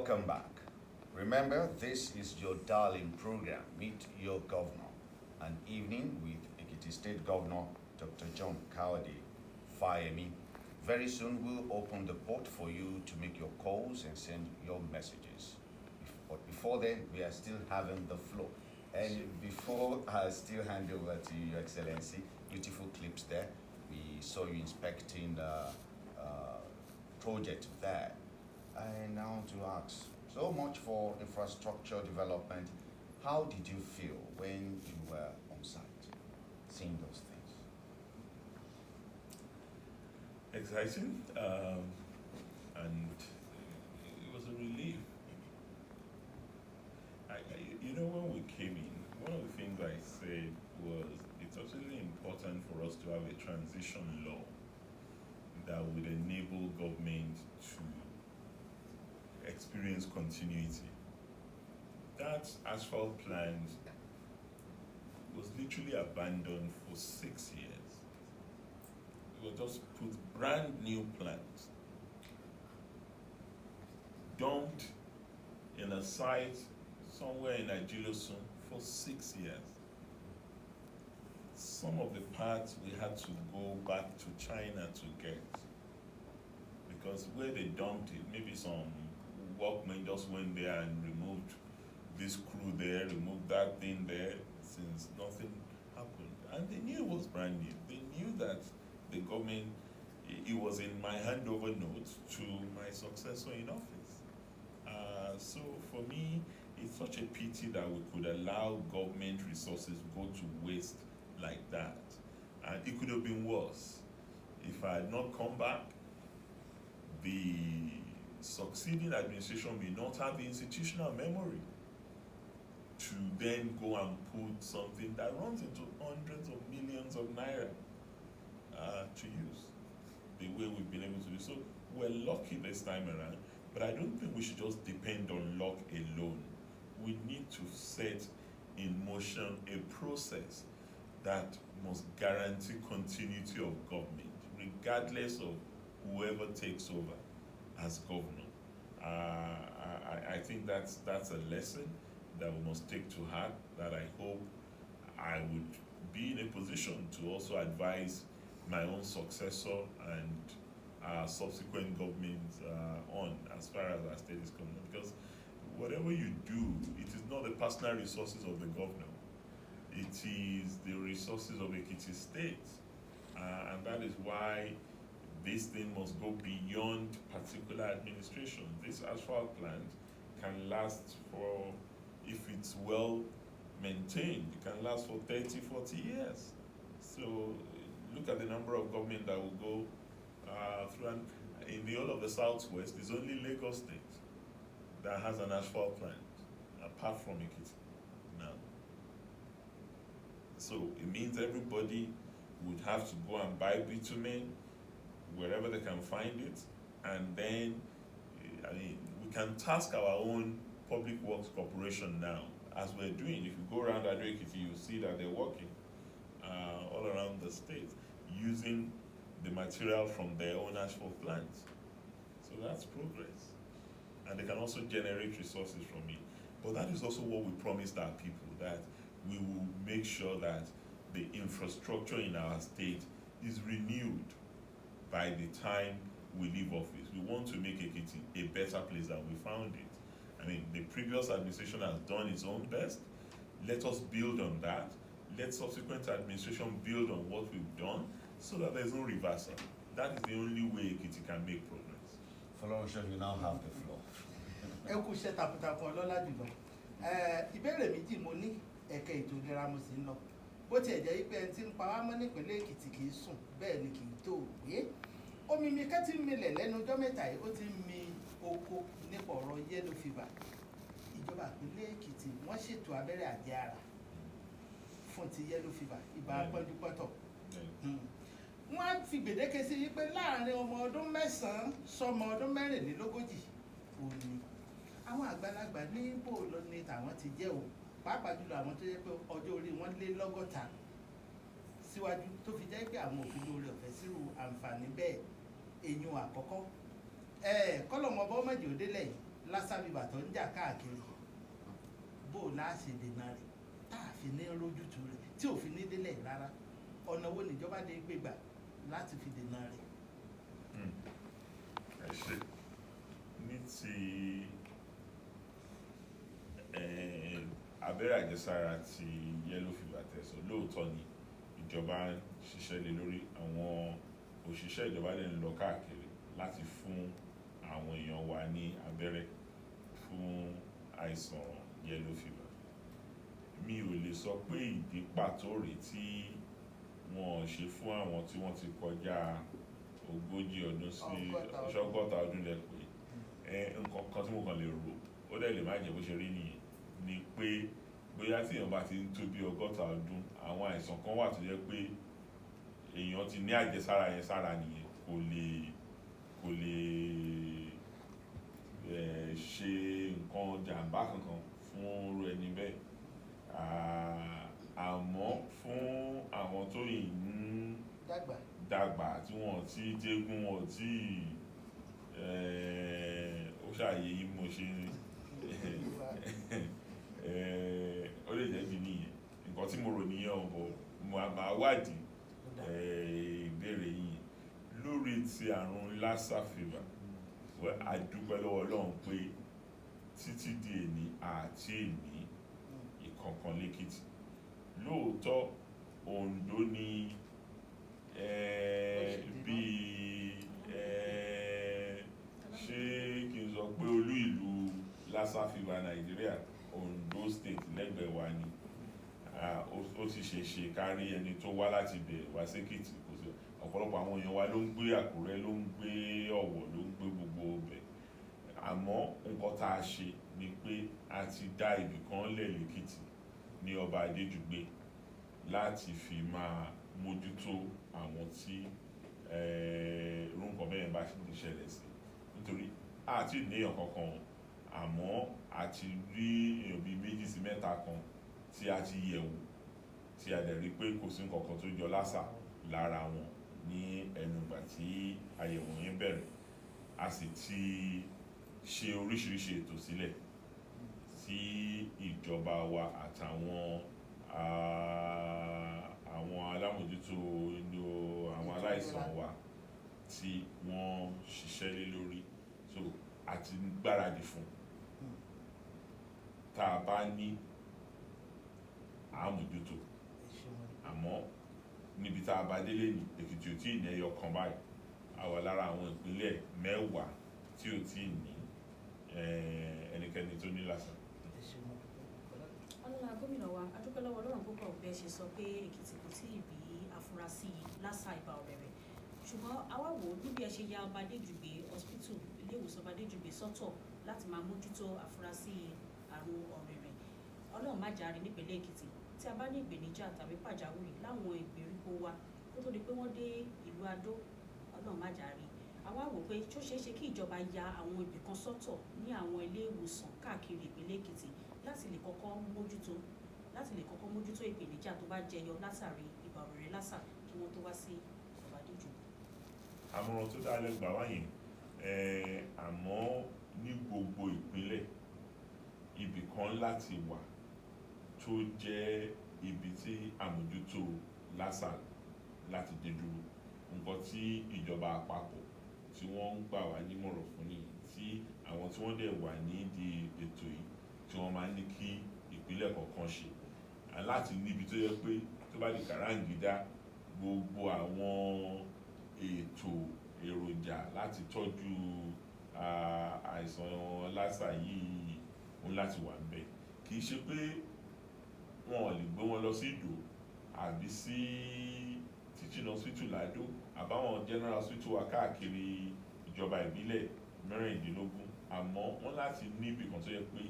Welcome back. Remember, this is your darling program, Meet Your Governor, an evening with Ekiti State Governor Dr. John Kawadi Fayemi. Very soon, we'll open the port for you to make your calls and send your messages. But before then, we are still having the floor. And before I still hand over to Your Excellency, beautiful clips there. We saw you inspecting the project there. I now to ask, so much for infrastructure development. How did you feel when you were on site, seeing those things? Exciting, and it was a relief. When we came in, one of the things I said was it's absolutely important for us to have a transition law that would enable government to experience continuity. That asphalt plant was literally abandoned for 6 years. It was just put brand new plants, dumped in a site somewhere in Ajilosun for 6 years. Some of the parts we had to go back to China to get, because where they dumped it, maybe some workmen just went there and removed this screw there, removed that thing there, since nothing happened. And they knew it was brand new. They knew that the government, it was in my handover note to my successor in office. So for me, it's such a pity that we could allow government resources go to waste like that. And it could have been worse. If I had not come back, the succeeding administration may not have the institutional memory to then go and put something that runs into hundreds of millions of naira to use the way we've been able to do. So we're lucky this time around, but I don't think we should just depend on luck alone. We need to set in motion a process that must guarantee continuity of government, regardless of whoever takes over as governor. I think that's a lesson that we must take to heart, that I hope I would be in a position to also advise my own successor and subsequent governments on, as far as our state is concerned. Because whatever you do, it is not the personal resources of the governor. It is the resources of Ekiti State. And that is why this thing must go beyond particular administration. This asphalt plant can last for, if it's well maintained, it can last for 30, 40 years. So look at the number of government that will go through. And in the whole of the Southwest, it's only Lagos State that has an asphalt plant, apart from Ekiti now. So it means everybody would have to go and buy bitumen wherever they can find it, and then we can task our own Public Works Corporation now, as we're doing. If you go around Ado-Ekiti, you see that they're working all around the state using the material from their own asphalt plants. So that's progress. And they can also generate resources from it. But that is also what we promised our people, that we will make sure that the infrastructure in our state is renewed by the time we leave office. We want to make Ekiti a better place than we found it. I mean, the previous administration has done its own best. Let us build on that. Let subsequent administration build on what we've done, so that there's no reversal. That is the only way Ekiti can make progress. Fọlọ́runṣọ́, you now have the floor. Ẹ kú iṣẹ́ takuntakun ọlọ́lá jùlọ. Ìbéèrè méjì mo ní, ẹ̀ka ètò ìlera mo sì ń lọ. Bó tiẹ̀ jẹ́ pé ẹni tí ń pa wá mọ́ nípínlẹ̀ Èkìtì kì í sùn, bẹ́ẹ̀ ni kì í tó gbé. Omi mi ká ti ń milẹ̀ lẹ́nu ọjọ́ mẹ́ta yìí, ó ti ń mi oko nípa ọ̀rọ̀ yellow fever. Ìjọba ìpínlẹ̀ Èkìtì wọ́n ṣètò abẹ́rẹ́ àjẹára fún ti yellow fever, ibà pọ́njúpọ́tọ̀. Wọ́n á fi gbèdéke sí wípé láàrin ọmọ ọdún 9 sọmọ ọdún 24 òní. Àwọn àgbàlagbà ní bò lọ ní tàwọn ti jẹ́ o, pàápàá jùlọ àwọn tó yẹ pé ọjọ́ orí wọn lé 60 síwájú, tó fi jẹ́ pé àwọn òfin lórí ọ̀fẹ́ sírù àǹfààní bẹ́ẹ̀. Èyàn àkọ́kọ́ kọ́lọ̀mọ́ bọ́ mọ̀jì òdélẹ̀ lassa fever tó ń jà káàkiri bó o láṣẹ dènà rẹ̀ tá a fi ní rójútu rẹ̀ tí ò fi ní délẹ̀ rárá ọ̀nà wo níjọba dé gbé gbà láti fi dènà rẹ̀. ẹ ṣe ní ti abẹ́rẹ́ àjẹsára ti yellow fever tẹ̀sán lóòótọ́ ni ìjọba ń ṣiṣẹ́ lé lórí, àwọn òṣìṣẹ́ ìjọba lè ń lọ káàkiri láti fún àwọn èèyàn wa ní abẹ́rẹ́ fún àìsàn yellow fever. Mi ò lè sọ pé ìdí pàtó rèé tí wọ́n ṣe fún àwọn tí wọ́n ti kọjá 40 ọdún sí ọgọ́ta ọdún lẹ́pẹ́. Nǹkan kan tí mo kàn lè rò ó dẹ̀ lè má jẹ́ bó ṣe rí nìyẹn ni pé bóyá tí èèyàn bá ti ń tó bí 60 ọdún àwọn àìsàn kan wà tó jẹ́ pé èèyàn ti ní àjẹsára yẹn sára nìyẹn kò lè ṣe nǹkan jàǹbá kankan fún irú ẹni bẹ́ẹ̀. Àmọ́ fún àwọn tó yìí ń dàgbà tí wọ́n ti jégún wọn tí ó ṣàyè yìí mo ṣe ó lè jẹ́ bí nìyẹn nǹkan tí mo rò nìyẹn ọ̀bọ̀ máa wádìí ìbéèrè yìí lórí ti àrùn lassa fever. A dúpẹ́ lọ́wọ́ Ọlọ́run pé títí di èní àti èní ìkọ̀ọ̀kan lẹ́kìtì. Lóòótọ́ Oǹdó ni bíi ṣé kí n sọ pé olú ìlú lassa fever Nàìjíríà Oǹdó state lẹ́gbẹ̀ẹ́ wa ni. Ó ti ṣe kárí ẹni tó wá láti bẹ̀ wá sékìtì kò sí ọ̀pọ̀lọpọ̀ àwọn èèyàn wa ló ń gbé Àkúrẹ́ ló ń gbé Ọ̀wọ̀ ló ń gbé gbogbo bẹ̀. Àmọ́ nǹkan tá a ṣe ni pé a ti dá ibì kan lẹ̀ lẹ́kìtì ní ọba Adéjùgbé láti fi máa mójútó àwọn tí irú nǹkan bẹ́ẹ̀ bá ti ṣẹlẹ̀ sí, nítorí àti ìníyàn kankan àmọ́ a ti rí èèyàn bíi 2 sí 3 kan tí a ti yẹ̀wò tí a dẹ̀ rí pé kò sí nǹkan kan tó jọ lásà lára wọn ní ẹnugbà tí àyẹ̀wò yẹn bẹ̀rẹ̀. A sì ti ṣe oríṣiríṣi ètò sílẹ̀ tí ìjọba wa àtàwọn àwọn alámòjútó àwọn aláìsàn wa tí wọ́n ṣiṣẹ́ lé lórí, so a ti gbáradì fún tá a bá ní àmójútó. Àmọ́ níbi tá a bá délé ní Èkìtì ò tí ì ní ẹyọ kan báyìí, a wà lára àwọn ìpínlẹ̀ 10 tí ò tí ì ní ẹnikẹ́ni tó ní lásà. Ọlọ́lá gómìnà wa adúpẹ́ lọ́wọ́ Ọlọ́run púpọ̀ bẹ́ẹ̀ ṣe sọ pé Èkìtì kò tí ì bí afurasí lásà ibà ọ̀rẹ̀rẹ̀, ṣùgbọ́n àwa wò ó níbi ẹ ṣe ya ọba Adéjùgbé hospital ilé ìwòsàn ọba Adéjùgbé sọ́tọ̀ láti máa mójútó afurasí àrùn ọ̀rẹ̀rẹ̀. Ọlọ́run má jàre nípínlẹ̀ Èkìtì tí a bá ní ìpèníjà tàbí pàjáwìrì láwọn ìgbèríko wa kó tó di pé wọ́n dé ìlú Adó, Ọlọ́run má jàre. Àwa wò pé tó ṣeé ṣe kí ìjọba ya àwọn ibì kan sọ́tọ̀ ní àwọn ilé ìwòsàn káàkiri ìpínlẹ̀ Èkìtì láti lè kọ́kọ́ mójútó ìpèníjà tó bá jẹyọ látàrí ibà ọ̀rẹ̀rẹ̀ lásà kí wọ́n tó wá sí ọba Adéjùgbé. Àmọ̀ràn tó dá lẹ́gbà wáyé àmọ́ ní gbogbo ìpínlẹ̀ ibì kan láti wà tó jẹ́ ibi tí àmójútó lásà láti dé dúró. Nǹkan tí ìjọba àpapọ̀ tí wọ́n ń gbà wá nímọ̀ràn fún nìyí, tí àwọn tí wọ́n dẹ̀ wà nídìí ètò yìí tí wọ́n máa ń ní kí ìpínlẹ̀ kọ̀ọ̀kan ṣe láti níbi tó yẹ pé tó bá di kàráǹgídá gbogbo àwọn ètò èròjà láti tọ́jú àìsàn lásà yìí ń láti wà ń bẹ̀. Kì í ṣe pé wọn ò lè gbé wọn lọ sí Ìdó àbí sí teaching hospital Ládó àbáwọn general hospital wa káàkiri ìjọba ìbílẹ̀ 16, àmọ́ wọ́n láti níbi kan tó yẹ pé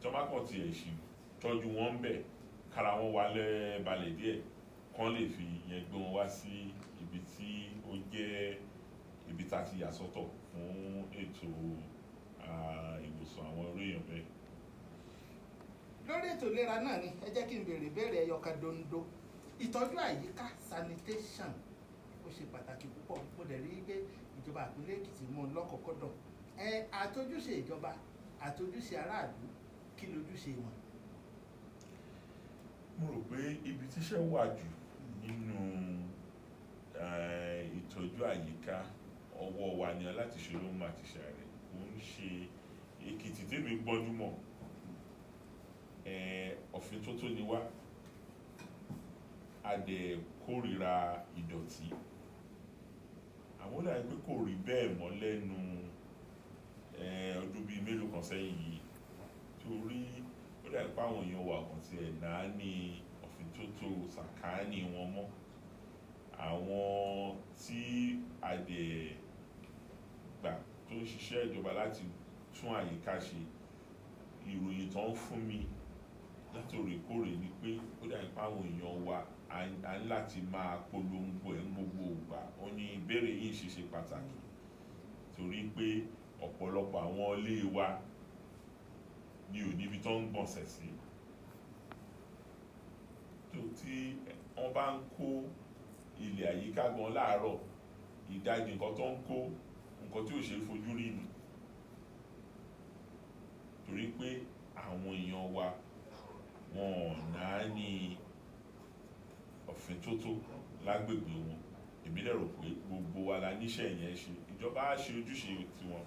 tọ́mákàn ti ẹ̀ṣì tọ́jú wọn ń bẹ̀ kára wọn wálẹ̀ balẹ̀ díẹ̀ kán lè fi yẹn gbé wọn wá sí ibi tí ó jẹ́ ibi tá a ti yà sọ́tọ̀ fún ètò ìwòsàn àwọn orí èèyàn bẹ́ẹ̀. Lórí ètò ìlera náà ni ẹ jẹ́ kí n béèrè ẹyọkan dondo. Ìtọ́jú àyíká sanitation ó ṣe pàtàkì púpọ̀, mo dẹ̀ rí pé ìjọba ìpínlẹ̀ Èkìtì mú un lọ́kọ̀ọ́kọ́dọ̀. Àtọ́júṣe ìjọba àtojúṣe aráàlú kí lójúṣe wọn. mo rò pé ibi tíṣẹ́ wà jù nínú ìtọ́jú àyíká ọwọ́ wa ni láti ṣe ló máa ti ṣàrẹ̀ kò ń ṣe Èkìtì tèmi gbọ́njúmọ̀ ọ̀fìn tó ni wá a dẹ̀ kórìíra ìdọ̀tí àwọn ó dàbí pé kò rí bẹ́ẹ̀ mọ́ lẹ́nu ọdún bíi mélòó kan sẹ́yìn yìí torí ó dàbí pé àwọn èèyàn wà kàn tiẹ̀ náà ní ọ̀fìn tó sàkáání wọn mọ́ àwọn tí a dẹ̀ gbà tó ń ṣiṣẹ́ ìjọba láti tún àyíká ṣe ìròyìn tó ń fún mi látòrèkóòrè ni pé ó dàbí pé àwọn èèyàn wa a ní láti máa polongo ẹ̀ gbogbo ìgbà ó ní ìbéèrè yìí ṣe pàtàkì torí pé ọ̀pọ̀lọpọ̀ àwọn ilé wa ni ò níbi tó ń gbọ̀nsẹ̀ sí tó tí wọ́n bá ń kó ilẹ̀ àyíká gan láàárọ̀ ìdajì nǹkan tó ń kó nǹkan tí ò ṣe é fojú rí ni torí pé àwọn èèyàn wa wọn ò náà ní ọ̀fìn tó lágbègbè wọn èmi lérò pé gbogbo wa la níṣẹ́ yẹn ṣe ìjọba á ṣe ojúṣe tiwọn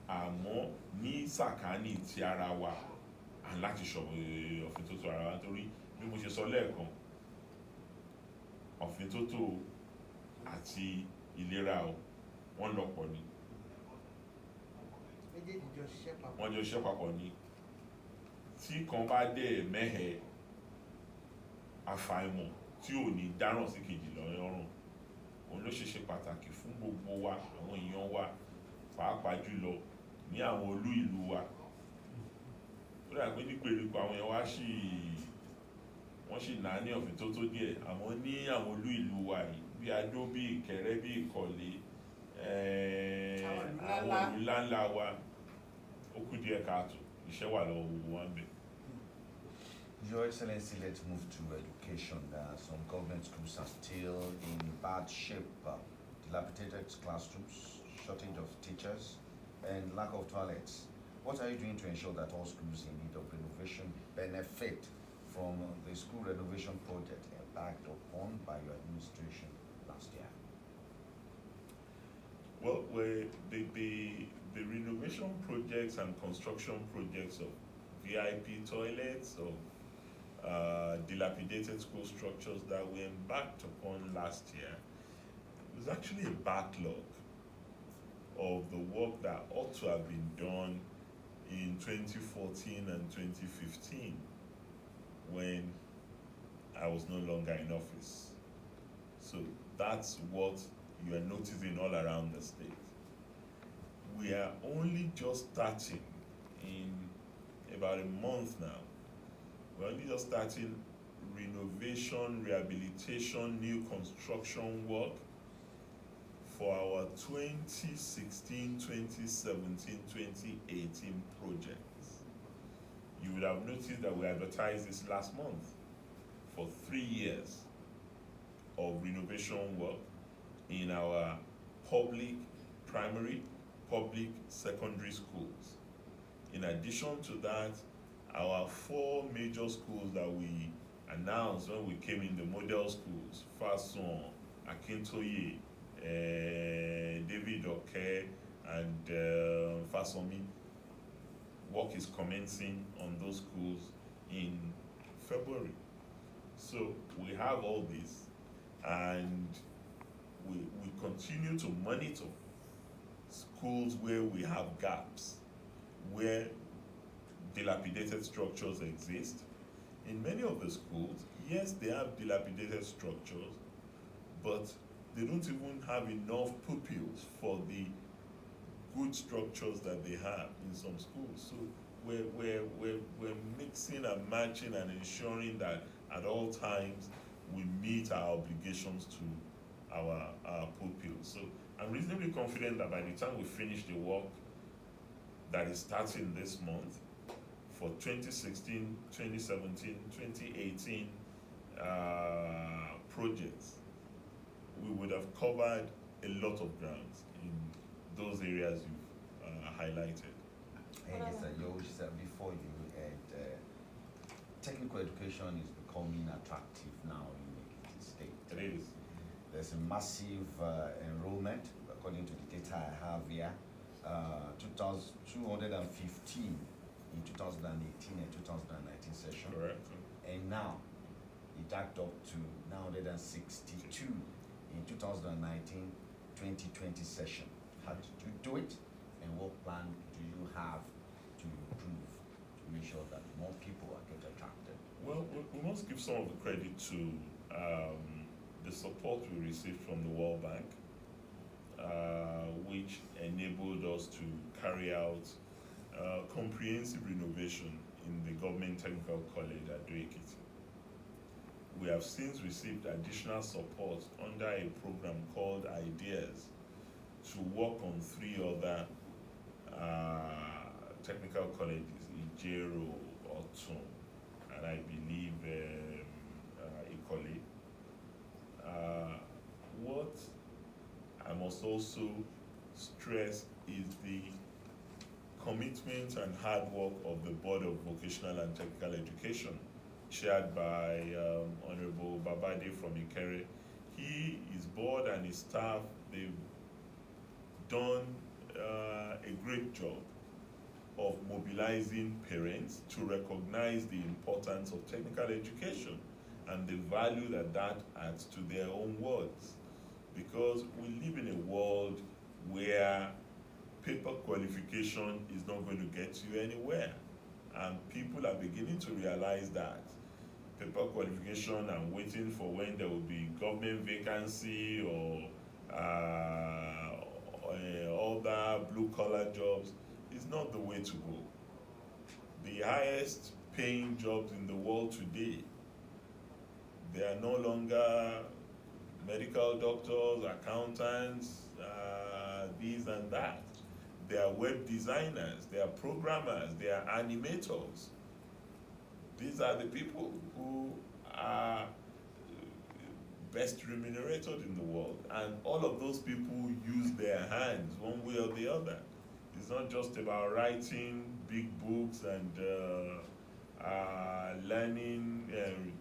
àmọ́ ní sàkání ti ara wa à ń láti ṣọ̀bọ̀ ọ̀fìn tó ara wa torí bí mo ṣe sọ lẹ́ẹ̀kan ọ̀fìn tó àti ìlera wọ́n lọ pọ̀ ni méjèèjì jọ ṣiṣẹ́ papọ̀. wọ́n jọ ṣiṣẹ́ papọ̀ ni tí kan bá dẹ̀ mẹ́hẹ̀ àfàìmọ̀ tí ò ní dáràn sí kejì lọ́rùn òun ló ṣe pàtàkì fún gbogbo wa àwọn èèyàn wa pàápàá jùlọ ní àwọn olú ìlú wa ó dà pé ní gbèríko àwọn èèyàn wa wọ́n sì náà ní ọ̀fìn tó díẹ̀ àmọ́ ní àwọn olú ìlú wa yìí bí Adó bí Ìkẹrẹ́ bí Ìkọ̀lé àwọn ìlú ńláńlá wa ó kù díẹ̀ káàtó iṣẹ́ wà lọ́wọ́ gbogbo wa ń bẹ̀. Your Excellency, let's move to education. Some government schools are still in bad shape. Dilapidated classrooms, shortage of teachers, and lack of toilets. What are you doing to ensure that all schools in need of renovation benefit from the school renovation project embarked upon by your administration last year? Well, the renovation projects and construction projects of VIP toilets, of dilapidated school structures that we embarked upon last year, was actually a backlog of the work that ought to have been done in 2014 and 2015 when I was no longer in office. So that's what you are noticing all around the state. We are only just starting in about a month now. We're only just starting renovation, rehabilitation, new construction work for our 2016, 2017, 2018 projects. You would have noticed that we advertised this last month for 3 years of renovation work in our public primary, public secondary schools. In addition to that, our 4 major schools that we announced when we came in, the model schools, Fason, Akintoye, David Oke, and Fasomi, work is commencing on those schools in February. So we have all this, and we continue to monitor schools where we have gaps, where dilapidated structures exist. In many of the schools, yes, they have dilapidated structures, but they don't even have enough pupils for the good structures that they have in some schools. So we're mixing and matching and ensuring that at all times we meet our obligations to our pupils. So I'm reasonably confident that by the time we finish the work that is starting this month for 2016, 2017, 2018 projects, we would have covered a lot of grounds in those areas you've highlighted. Yes, you said before you, technical education is becoming attractive now in Ekiti State. It is. There's a massive enrollment, according to the data I have here. 215 in 2018 and 2019 session. Correct. And now it jacked up to 962 in 2019-2020 session. How did you do it, and what plan do you have to improve to make sure that more people are get attracted? Well, we must give some of the credit to the support we received from the World Bank, which enabled us to carry out comprehensive renovation in the Government Technical College at Ekiti. We have since received additional support under a program called Ideas to work on 3 other technical colleges, Ijero, Otun, and I believe Ikole. What I must also stress is the commitment and hard work of the Board of Vocational and Technical Education, chaired by Honorable Babade from Ikere. He, his board, and his staff, they've done a great job of mobilizing parents to recognize the importance of technical education and the value that adds to their own words. Because we live in a world where paper qualification is not going to get you anywhere. And people are beginning to realize that paper qualification and waiting for when there will be government vacancy or other blue-collar jobs is not the way to go. The highest paying jobs in the world today, they are no longer medical doctors, accountants, this and that. They are web designers, they are programmers, they are animators. These are the people who are best remunerated in the world. And all of those people use their hands one way or the other. It's not just about writing big books and learning,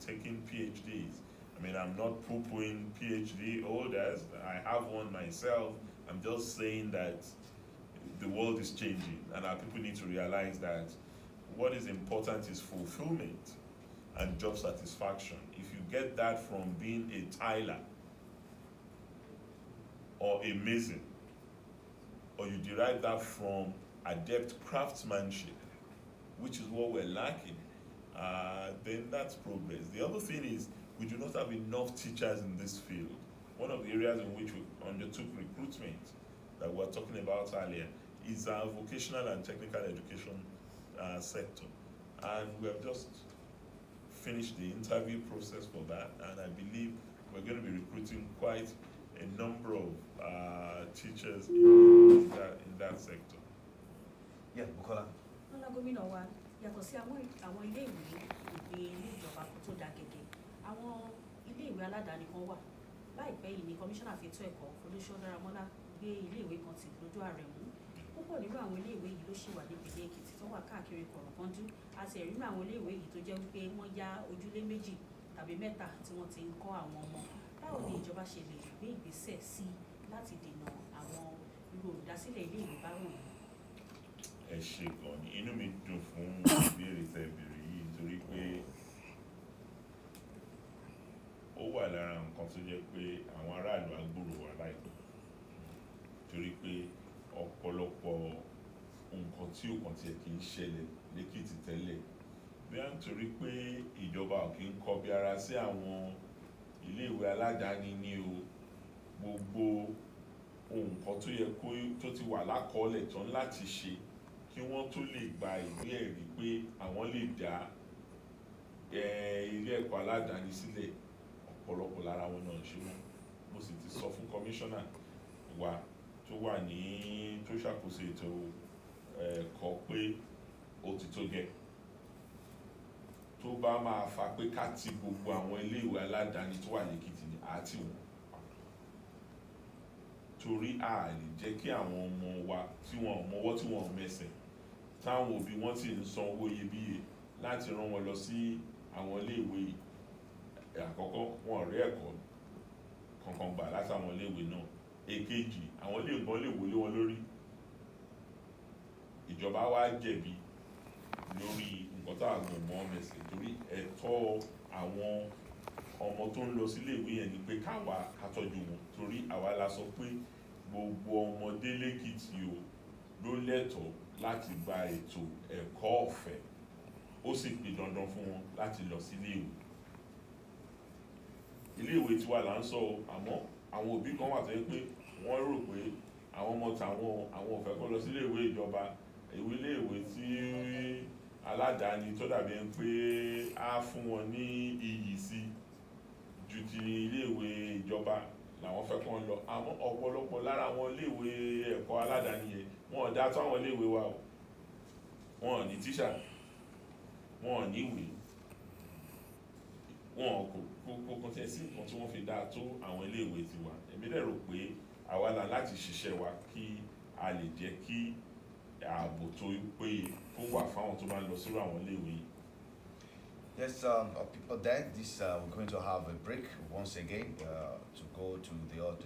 taking PhDs. I mean, I'm not poo-pooing PhD holders. I have one myself. I'm just saying that the world is changing, and our people need to realize that what is important is fulfillment and job satisfaction. If you get that from being a tiler or a mason, or you derive that from adept craftsmanship, which is what we're lacking, then that's progress. The other thing is we do not have enough teachers in this field. One of the areas in which we undertook recruitment that we were talking about earlier is our vocational and technical education sector. And we have just finished the interview process for that, and I believe we're going to be recruiting quite a number of teachers in that sector. Yeah, Bukola. Lọ́lá gómìnà wa yàtọ̀ sí àwọn ilé ìwé ilé ìjọba tó dá gẹ́gẹ́, àwọn ilé ìwé aládàáni kan wà. Láìpẹ́ yìí ni kọmíṣánná fètò ẹ̀kọ́ Olúṣọdáramọ́lá gbé ilé ìwé kan tì lójú ààrẹ mú. Púpọ̀ nínú àwọn ilé ìwé yìí ló ṣì wà níbi ilé Èkìtì tó wà káàkiri kọ̀rọ̀kọ́ndú. Àti ẹ̀rí nínú àwọn ilé ìwé yìí tó jẹ́ wípé wọ́n yá ojúlé 2 tàbí 3 tí wọ́n ti ń kọ́ àwọn ọmọ. Báwo ni ìjọba ṣe lè gbé ìgbésẹ̀ sí láti dènà àwọn irú olùdásílẹ̀ ilé ìwé báwọn? Ẹ ṣé gan ni, inú mi dùn fún ìbéèrè tẹ́ béèrè yìí nítorí pé ó wà lára nǹkan tó jẹ́ pé àwọn aráàlú á gbúròó wa láìpẹ́, torí pé ọ̀pọ̀lọpọ̀ nǹkan tí ò kàn tiẹ̀ kì í ṣẹlẹ̀ lẹ́kìtì tẹ́lẹ̀ bí a ń torí pé ìjọba ò kì í kọbi ara sí àwọn iléèwé aládàáni ní o, gbogbo nǹkan tó yẹ tó ti wà lákọọ́lẹ̀ tán láti ṣe kí wọ́n tó lè gba ìwé ẹ̀rí pé àwọn lè dá ilé ẹ̀kọ́ aládàáni sílẹ̀, ọ̀pọ̀lọpọ̀ lára wọn náà ṣe wọ́n. Mo sì ti sọ fún kọmíṣánná wa tó wà ní tó ṣàkóso ètò ẹ̀kọ́ pé ó ti tó gẹ́, tó bá máa fa pé ká ti gbogbo àwọn iléèwé aládàáni tó wà lẹ́kìtì ní àti wọn, torí a lè jẹ́ kí àwọn ọmọ wa tí wọn ò mọwọ́ tí wọn ò mẹsẹ̀ táwọn òbí wọn sì ń san owó iyebíye láti rán wọn lọ sí àwọn iléèwé àkọ́kọ́, wọn ò rí ẹ̀kọ́ kankan gbà láti àwọn iléèwé náà. Èkejì, àwọn iléèwé lè wọlé wọn lórí. Ìjọba wa jẹ̀bi lórí nǹkan tá àwọn ọmọ mẹsẹ̀ torí ẹ̀tọ́ àwọn ọmọ tó ń lọ sí iléèwé yẹn ni pé káwa ká tọ́jú wọn, torí àwa la sọ pé gbogbo ọmọdé lẹ́kìtì o ló lẹ́tọ̀ọ́ láti gba ètò ẹ̀kọ́ ọ̀fẹ́, ó sì pè dandan fún wọn láti lọ sí iléèwé. Iléèwé tiwa là ń sọ o, àmọ́ àwọn òbí kan wà tó yẹ pé wọ́n rò pé àwọn ọmọ tàwọn àwọn ò fẹ́ kó lọ sí iléèwé ìjọba, iléèwé tí aládàáni tó dàbí ẹni pé á fún wọn ní iyì sí ju ti iléèwé ìjọba làwọn fẹ́ kó lọ. Àmọ́ ọ̀pọ̀lọpọ̀ lára àwọn iléèwé ẹ̀kọ́ aládàáni yẹn wọn ò dá tó àwọn iléèwé wa o, wọn ò ní tíṣà, wọn ò ní ìwé, wọn kò tẹ̀ sí nǹkan tí wọ́n fi dá tó àwọn iléèwé tiwa. Èmi dẹ̀ rò pé àwa la láti ṣiṣẹ́ wa kí a lè jẹ́ kí ààbò tó péye kó wà fáwọn tó bá ń lọ sírò àwọn iléèwé yìí. Yes, people there, we're going to have a break once again to go to the other